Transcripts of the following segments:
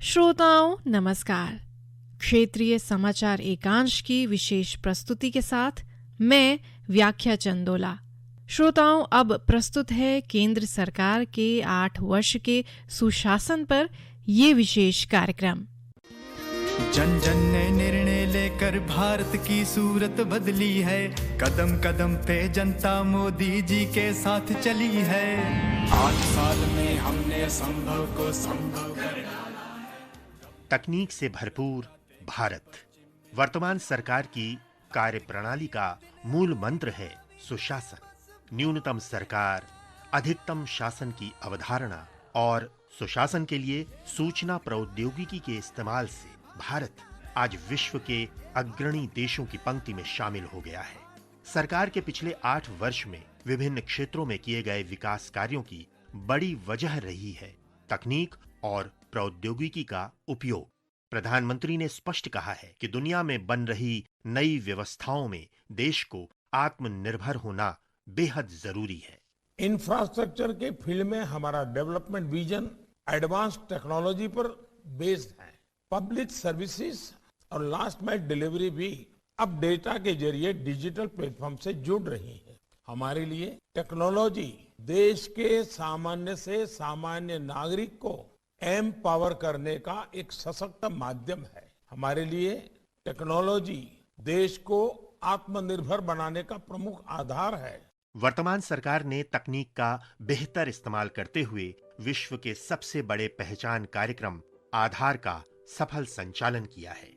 श्रोताओं नमस्कार। क्षेत्रीय समाचार एकांश की विशेष प्रस्तुति के साथ मैं व्याख्या चंदोला। श्रोताओं, अब प्रस्तुत है केंद्र सरकार के 8 वर्ष के सुशासन पर ये विशेष कार्यक्रम। जन जन ने निर्णय लेकर भारत की सूरत बदली है। कदम कदम पे जनता मोदी जी के साथ चली है। 8 साल में हमने संभव को संभव कर तकनीक से भरपूर भारत। वर्तमान सरकार की कार्यप्रणाली का मूल मंत्र है सुशासन। न्यूनतम सरकार, अधिकतम शासन की अवधारणा और सुशासन के लिए सूचना प्रौद्योगिकी के इस्तेमाल से भारत आज विश्व के अग्रणी देशों की पंक्ति में शामिल हो गया है। सरकार के पिछले 8 वर्ष में विभिन्न क्षेत्रों में किए गए विकास कार्यों की बड़ी वजह रही है तकनीक और प्रौद्योगिकी का उपयोग। प्रधानमंत्री ने स्पष्ट कहा है कि दुनिया में बन रही नई व्यवस्थाओं में देश को आत्मनिर्भर होना बेहद जरूरी है। इंफ्रास्ट्रक्चर के फील्ड में हमारा डेवलपमेंट विजन एडवांस टेक्नोलॉजी पर बेस्ड है। पब्लिक सर्विसेज और लास्ट माइल डिलीवरी भी अब डेटा के जरिए डिजिटल प्लेटफॉर्म से जुड़ रही है। हमारे लिए टेक्नोलॉजी देश के सामान्य से सामान्य नागरिक को एम्पावर करने का एक सशक्त माध्यम है। हमारे लिए टेक्नोलॉजी देश को आत्मनिर्भर बनाने का प्रमुख आधार है। वर्तमान सरकार ने तकनीक का बेहतर इस्तेमाल करते हुए विश्व के सबसे बड़े पहचान कार्यक्रम आधार का सफल संचालन किया है।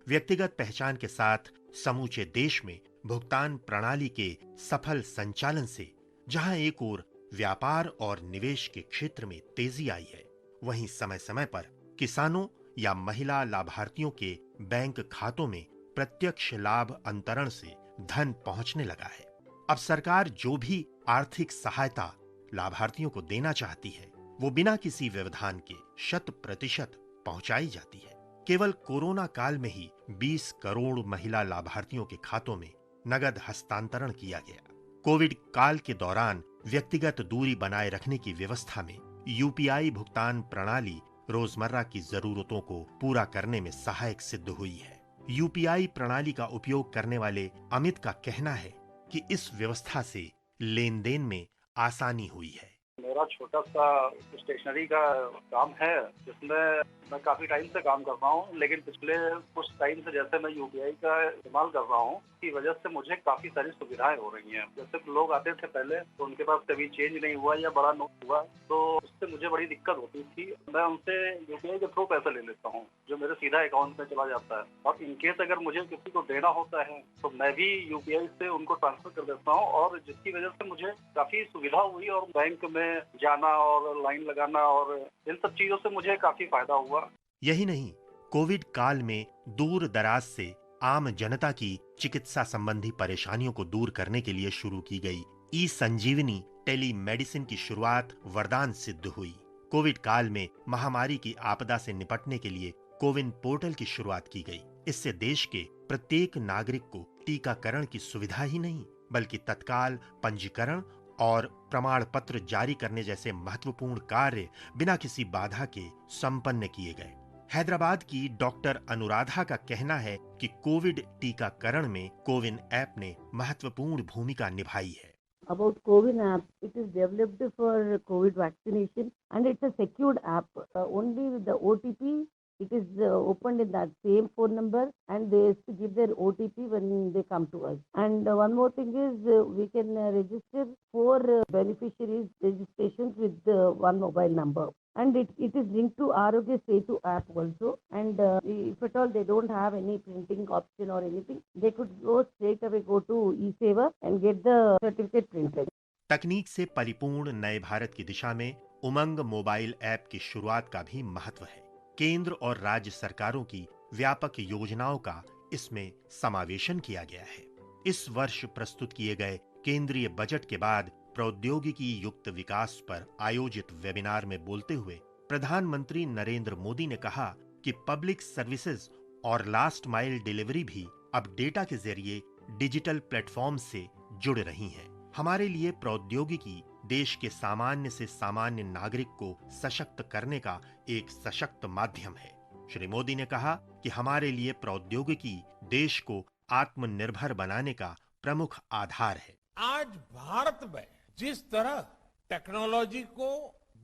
व्यक्तिगत पहचान के साथ समूचे देश में भुगतान प्रणाली के सफल संचालन से जहां एक ओर व्यापार और निवेश के क्षेत्र में तेजी आई है, वहीं समय समय पर किसानों या महिला लाभार्थियों के बैंक खातों में प्रत्यक्ष लाभ अंतरण से धन पहुंचने लगा है। अब सरकार जो भी आर्थिक सहायता लाभार्थियों को देना चाहती है, वो बिना किसी व्यवधान के 100% पहुंचाई जाती है। केवल कोरोना काल में ही 20 करोड़ महिला लाभार्थियों के खातों में नगद हस्तांतरण किया गया। कोविड काल के दौरान व्यक्तिगत दूरी बनाए रखने की व्यवस्था में यूपीआई भुगतान प्रणाली रोजमर्रा की जरूरतों को पूरा करने में सहायक सिद्ध हुई है। यूपीआई प्रणाली का उपयोग करने वाले अमित का कहना है कि इस व्यवस्था से लेन देन में आसानी हुई है। मेरा छोटा सा स्टेशनरी का काम है जिसमें मैं काफी टाइम से काम कर रहा हूँ, लेकिन पिछले कुछ टाइम से जैसे मैं यूपीआई का इस्तेमाल कर रहा हूँ, की वजह से मुझे काफी सारी सुविधाएं हो रही हैं। जैसे लोग आते थे पहले तो उनके पास कभी चेंज नहीं हुआ या बड़ा नोट हुआ तो उससे मुझे बड़ी दिक्कत होती थी। मैं उनसे यूपीआई के थ्रू पैसा ले लेता हूँ जो मेरे सीधा अकाउंट में चला जाता है, और इनकेस अगर मुझे किसी को देना होता है तो मैं भी यूपीआई से उनको ट्रांसफर कर देता हूँ, और जिसकी वजह से मुझे काफी सुविधा हुई और बैंक में जाना और लाइन लगाना और इन सब चीजों से मुझे काफी फायदा हुआ। यही नहीं, कोविड काल में दूर दराज से आम जनता की चिकित्सा संबंधी परेशानियों को दूर करने के लिए शुरू की गई ई संजीवनी टेली मेडिसिन की शुरुआत वरदान सिद्ध हुई। कोविड काल में महामारी की आपदा से निपटने के लिए कोविन पोर्टल की शुरुआत की गई। इससे देश के प्रत्येक नागरिक को टीकाकरण की सुविधा ही नहीं बल्कि तत्काल पंजीकरण और प्रमाण पत्र जारी करने जैसे महत्वपूर्ण कार्य बिना किसी बाधा के संपन्न किए गए। हैदराबाद की डॉक्टर अनुराधा का कहना है कि कोविड टीकाकरण में कोविन ऐप ने महत्वपूर्ण भूमिका निभाई है। About CoWIN app, it is developed for COVID vaccination and it's a secured app. Only with the OTP, it is opened in that same phone number and they have to give their OTP when they come to us. And one more thing is we can register 4 beneficiaries registrations with one mobile number. And it is linked to Arogya Setu app also. And if at all they don't have any printing option or anything, they could go straight away go to eSeva and get the certificate printed. तकनीक से परिपूर्ण नए भारत की दिशा में उमंग mobile app की शुरुआत का भी महत्व है। केंद्र और राज्य सरकारों की व्यापक योजनाओं का इसमें समावेशन किया गया है। इस वर्ष प्रस्तुत किए गए केंद्रीय बजट के बाद प्रौद्योगिकी युक्त विकास पर आयोजित वेबिनार में बोलते हुए प्रधानमंत्री नरेंद्र मोदी ने कहा कि पब्लिक सर्विसेज और लास्ट माइल डिलीवरी भी अब डेटा के जरिए डिजिटल प्लेटफॉर्म से जुड़ रही हैं। हमारे लिए प्रौद्योगिकी देश के सामान्य से सामान्य नागरिक को सशक्त करने का एक सशक्त माध्यम है। श्री मोदी ने कहा कि हमारे लिए प्रौद्योगिकी देश को आत्मनिर्भर बनाने का प्रमुख आधार है। आज भारत में जिस तरह टेक्नोलॉजी को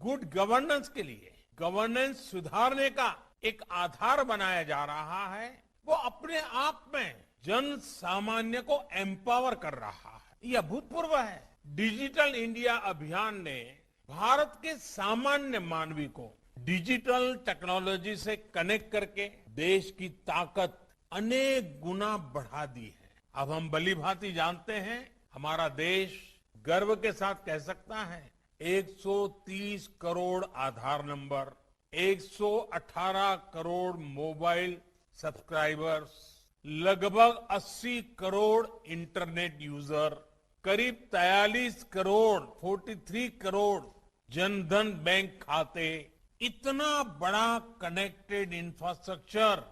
गुड गवर्नेंस के लिए गवर्नेंस सुधारने का एक आधार बनाया जा रहा है, वो अपने आप में जन सामान्य को एम्पावर कर रहा है। यह अभूतपूर्व है। डिजिटल इंडिया अभियान ने भारत के सामान्य मानवी को डिजिटल टेक्नोलॉजी से कनेक्ट करके देश की ताकत अनेक गुना बढ़ा दी है। अब हम भलीभांति जानते हैं, हमारा देश गर्व के साथ कह सकता है 130 करोड़ आधार नंबर, 118 करोड़ मोबाइल सब्सक्राइबर्स, लगभग 80 करोड़ इंटरनेट यूजर, करीब 43 करोड़ जनधन बैंक खाते, इतना बड़ा कनेक्टेड इंफ्रास्ट्रक्चर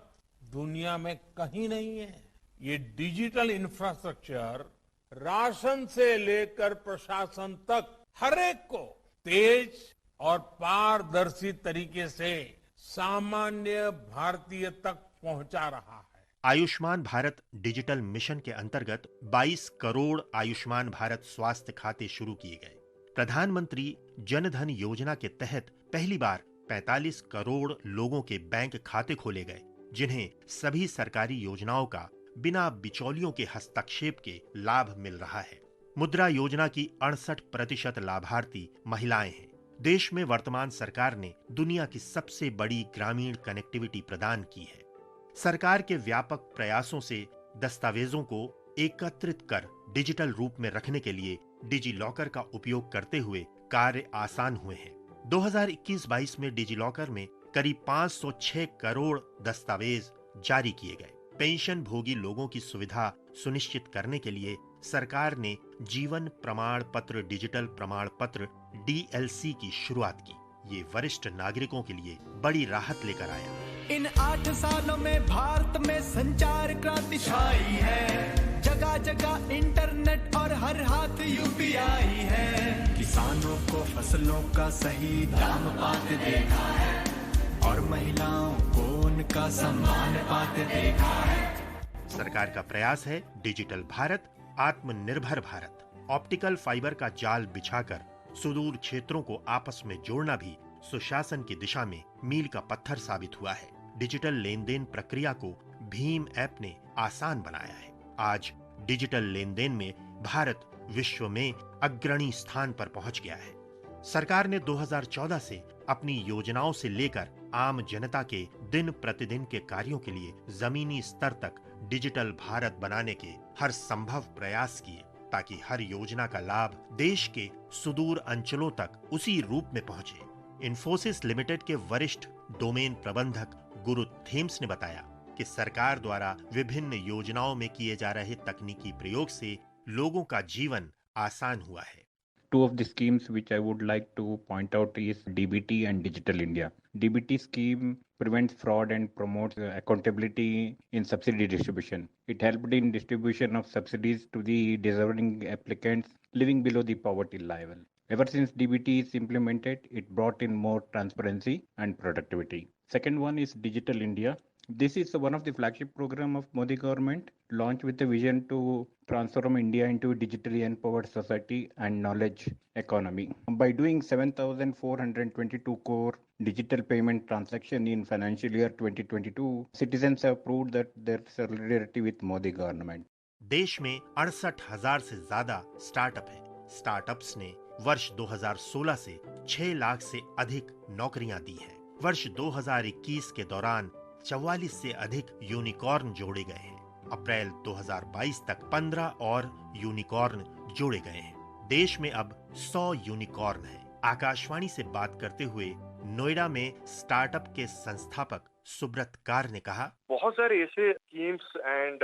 दुनिया में कहीं नहीं है। ये डिजिटल इंफ्रास्ट्रक्चर राशन से लेकर प्रशासन तक हर एक को तेज और पारदर्शी तरीके से सामान्य भारतीय तक पहुंचा रहा है। आयुष्मान भारत डिजिटल मिशन के अंतर्गत 22 करोड़ आयुष्मान भारत स्वास्थ्य खाते शुरू किए गए। प्रधानमंत्री जन धन योजना के तहत पहली बार 45 करोड़ लोगों के बैंक खाते खोले गए, जिन्हें सभी सरकारी योजनाओं का बिना बिचौलियों के हस्तक्षेप के लाभ मिल रहा है। मुद्रा योजना की 68% लाभार्थी महिलाएं हैं। देश में वर्तमान सरकार ने दुनिया की सबसे बड़ी ग्रामीण कनेक्टिविटी प्रदान की है। सरकार के व्यापक प्रयासों से दस्तावेजों को एकत्रित कर डिजिटल रूप में रखने के लिए डिजी लॉकर का उपयोग करते हुए कार्य आसान हुए हैं। 2021-22 में डिजी लॉकर में करीब 506 करोड़ दस्तावेज जारी किए गए। पेंशन भोगी लोगों की सुविधा सुनिश्चित करने के लिए सरकार ने जीवन प्रमाण पत्र डिजिटल प्रमाण पत्र DLC की शुरुआत की। ये वरिष्ठ नागरिकों के लिए बड़ी राहत लेकर आया। इन 8 सालों में भारत में संचार क्रांति छाई है। जगह जगह इंटरनेट और हर हाथ UPI है। किसानों को फसलों का सही दाम पाते देखा है और महिलाओं को उनका सम्मान पाते देखा है। सरकार का प्रयास है डिजिटल भारत, आत्मनिर्भर भारत। ऑप्टिकल फाइबर का जाल बिछाकर सुदूर क्षेत्रों को आपस में जोड़ना भी सुशासन की दिशा में मील का पत्थर साबित हुआ है। डिजिटल लेन देन प्रक्रिया को भीम ऐप ने आसान बनाया है। आज डिजिटल लेन देन में भारत विश्व में अग्रणी स्थान पर पहुंच गया है। सरकार ने 2014 से अपनी योजनाओं से लेकर आम जनता के दिन प्रतिदिन के कार्यों के लिए जमीनी स्तर तक डिजिटल भारत बनाने के हर संभव प्रयास किए, ताकि हर योजना का लाभ देश के सुदूर अंचलों तक उसी रूप में पहुंचे। इन्फोसिस लिमिटेड के वरिष्ठ डोमेन प्रबंधक गुरु थेम्स ने बताया कि सरकार द्वारा विभिन्न योजनाओं में किए जा रहे तकनीकी प्रयोग से लोगों का जीवन आसान हुआ है। Two of the schemes which I would like to point out is DBT and Digital India. DBT scheme prevents fraud and promotes accountability in subsidy distribution. It helped in distribution of subsidies to the deserving applicants living below the poverty level. Ever since DBT is implemented, it brought in more transparency and productivity. Second one is Digital India. This is one of the flagship program of Modi government, launched with a vision to transform India into a digitally empowered society and knowledge economy. By doing 7,422 crore digital payment transaction in financial year 2022, citizens have proved that their solidarity with Modi government. देश में 68,000 से ज्यादा startup है। Startups ने वर्ष 2016 से 6 लाख से अधिक नौकरियां दी हैं। वर्ष 2021 के दौरान 44 से अधिक यूनिकॉर्न जोड़े गए हैं। अप्रैल 2022 तक 15 और यूनिकॉर्न जोड़े गए हैं। देश में अब 100 यूनिकॉर्न हैं। आकाशवाणी से बात करते हुए नोएडा में स्टार्टअप के संस्थापक सुब्रत कार ने कहा, बहुत सारे ऐसे स्कीम्स एंड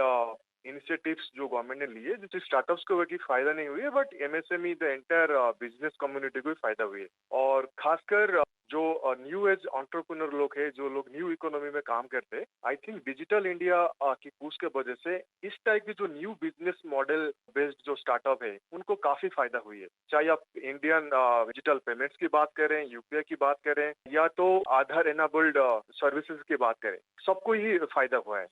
इनिशिएटिव्स जो गवर्नमेंट ने लिए जिससे स्टार्टअप्स को भी फायदा नहीं हुई है, but MSME the entire business community को भी फायदा हुई है। और खासकर जो न्यू एज एंटरप्रेन्योर लोग हैं, जो लोग न्यू इकोनॉमी में काम करते हैं, आई थिंक डिजिटल इंडिया की पूछ के वजह से इस टाइप की जो न्यू बिजनेस मॉडल बेस्ड जो स्टार्टअप है उनको काफी फायदा हुई है। चाहे आप इंडियन डिजिटल पेमेंट्स की बात करें, यूपीआई की बात करें, या तो आधार एनेबल्ड सर्विसेज की बात करें, सबको ही फायदा हुआ है।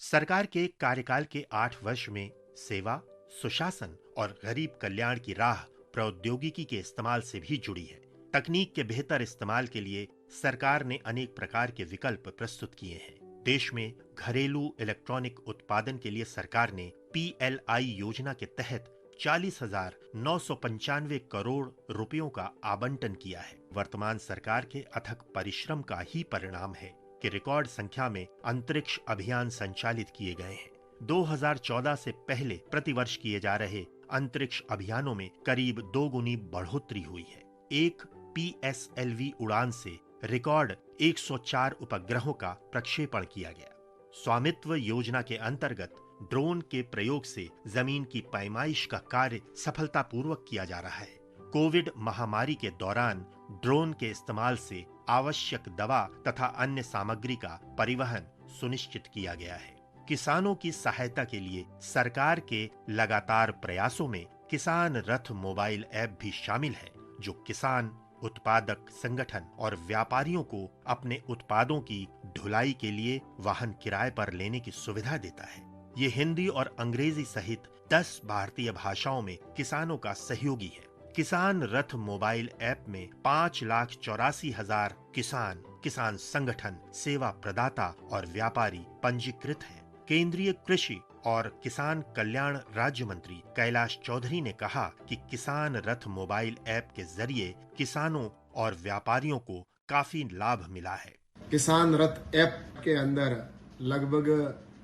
सरकार के कार्यकाल के 8 वर्ष में सेवा, सुशासन और गरीब कल्याण की राह प्रौद्योगिकी के इस्तेमाल से भी जुड़ी है। तकनीक के बेहतर इस्तेमाल के लिए सरकार ने अनेक प्रकार के विकल्प प्रस्तुत किए हैं। देश में घरेलू इलेक्ट्रॉनिक उत्पादन के लिए सरकार ने PLI योजना के तहत 40,995 करोड़ रुपयों का आवंटन किया है। वर्तमान सरकार के अथक परिश्रम का ही परिणाम है कि रिकॉर्ड संख्या में अंतरिक्ष अभियान संचालित किए गए हैं। 2014 से पहले प्रतिवर्ष किए जा रहे अंतरिक्ष अभियानों में करीब 2 गुनी बढ़ोतरी हुई है। एक PSLV उड़ान से रिकॉर्ड 104 उपग्रहों का प्रक्षेपण किया गया। स्वामित्व योजना के अंतर्गत ड्रोन के प्रयोग से जमीन की पैमाइश का कार्य सफलतापूर्वक किया जा रहा है। कोविड महामारी के दौरान ड्रोन के इस्तेमाल से आवश्यक दवा तथा अन्य सामग्री का परिवहन सुनिश्चित किया गया है। किसानों की सहायता के लिए सरकार के लगातार प्रयासों में किसान रथ मोबाइल ऐप भी शामिल है, जो किसान, उत्पादक संगठन और व्यापारियों को अपने उत्पादों की ढुलाई के लिए वाहन किराए पर लेने की सुविधा देता है। ये हिंदी और अंग्रेजी सहित 10 भारतीय भाषाओं में किसानों का सहयोगी है। किसान रथ मोबाइल ऐप में 5,84,000 किसान, किसान संगठन, सेवा प्रदाता और व्यापारी पंजीकृत हैं। केंद्रीय कृषि और किसान कल्याण राज्य मंत्री कैलाश चौधरी ने कहा कि किसान रथ मोबाइल ऐप के जरिए किसानों और व्यापारियों को काफी लाभ मिला है। किसान रथ ऐप के अंदर लगभग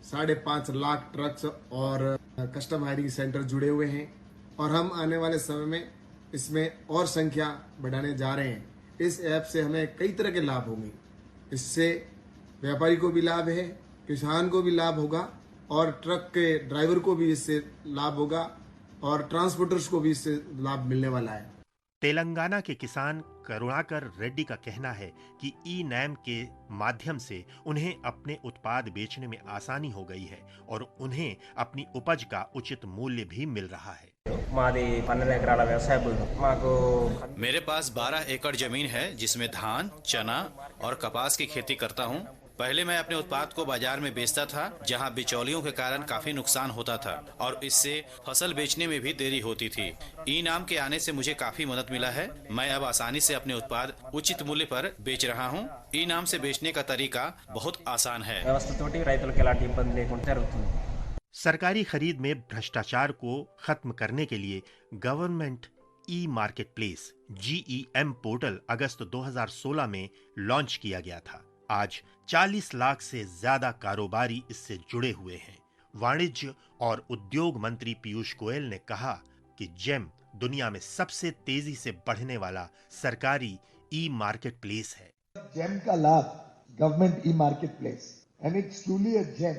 5.5 लाख ट्रक्स और कस्टम हायरिंग सेंटर जुड़े हुए हैं और हम आने वाले समय में इसमें और संख्या बढ़ाने जा रहे हैं। इस ऐप से हमें कई तरह के लाभ होंगे। इससे व्यापारी को भी लाभ है, किसान को भी लाभ होगा और ट्रक के ड्राइवर को भी इससे लाभ होगा और ट्रांसपोर्टर्स को भी इससे लाभ मिलने वाला है। तेलंगाना के किसान करुणाकर रेड्डी का कहना है कि ई-नैम के माध्यम से उन्हें अपने उत्पाद बेचने में आसानी हो गई है और उन्हें अपनी उपज का उचित मूल्य भी मिल रहा है। मेरे पास 12 एकड़ जमीन है जिसमें धान, चना और कपास की खेती करता हूँ। पहले मैं अपने उत्पाद को बाजार में बेचता था, जहां बिचौलियों के कारण काफी नुकसान होता था और इससे फसल बेचने में भी देरी होती थी। ई-नाम के आने से मुझे काफी मदद मिला है। मैं अब आसानी से अपने उत्पाद उचित मूल्य पर बेच रहा हूं। ई-नाम से बेचने का तरीका बहुत आसान है। सरकारी खरीद में भ्रष्टाचार को खत्म करने के लिए government e-market place GEM portal अगस्त 2016 में लॉन्च किया गया था। आज 40 लाख से ज्यादा कारोबारी इससे जुड़े हुए हैं। वाणिज्य और उद्योग मंत्री पीयूष गोयल ने कहा कि जेम दुनिया में सबसे तेजी से बढ़ने वाला सरकारी ई-मार्केट प्लेस है। जेम का लाभ government e-market place and it's truly a gem.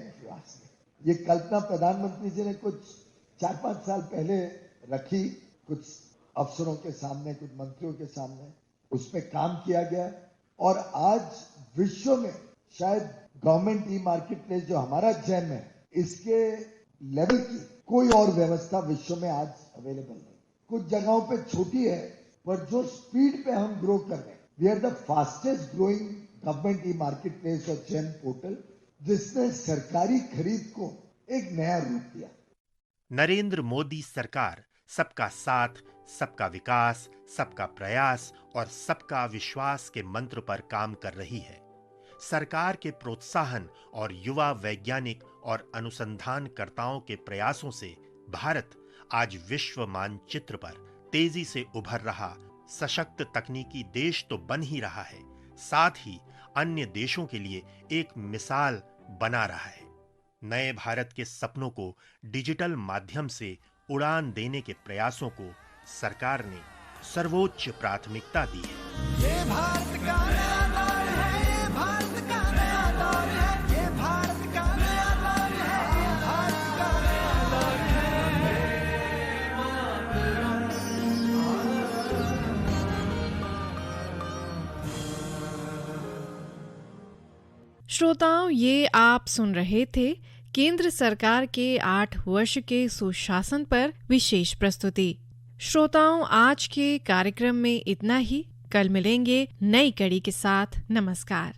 ये कल्पना प्रधानमंत्री जी ने कुछ 4-5 साल पहले रखी, कुछ अफसरों के सामने, कुछ मंत्रियों के सामने, उस पर काम किया गया और आज विश्व में शायद गवर्नमेंट ई-मार्केट प्लेस जो हमारा जेम है, इसके लेवल की कोई और व्यवस्था विश्व में आज अवेलेबल नहीं। कुछ जगहों पे छोटी है, पर जो स्पीड पे हम ग्रो कर रहे हैं, we are the fastest growing government e-market place और जेम पोर्टल, जिसने सरकारी खरीद को एक नया रूप दिया। नरेंद्र मोदी सरकार सबका साथ, सबका विकास, सबका प्रयास और सबका विश्वास के मंत्र पर काम कर रही है। सरकार के प्रोत्साहन और युवा वैज्ञानिक और अनुसंधानकर्ताओं के प्रयासों से भारत आज विश्व मानचित्र पर तेजी से उभर रहा सशक्त तकनीकी देश तो बन ही रहा है, साथ ही अन्य देशों के लिए एक मिसाल बना रहा है। नए भारत के सपनों को डिजिटल माध्यम से उड़ान देने के प्रयासों को सरकार ने सर्वोच्च प्राथमिकता दी है। ये भारत का नया दौर है, ये भारत का नया दौर है, ये भारत का नया दौर है, ये भारत का नया दौर है। श्रोताओं, ये आप सुन रहे थे केंद्र सरकार के 8 वर्ष के सुशासन पर विशेष प्रस्तुति। श्रोताओं, आज के कार्यक्रम में इतना ही। कल मिलेंगे नई कड़ी के साथ। नमस्कार।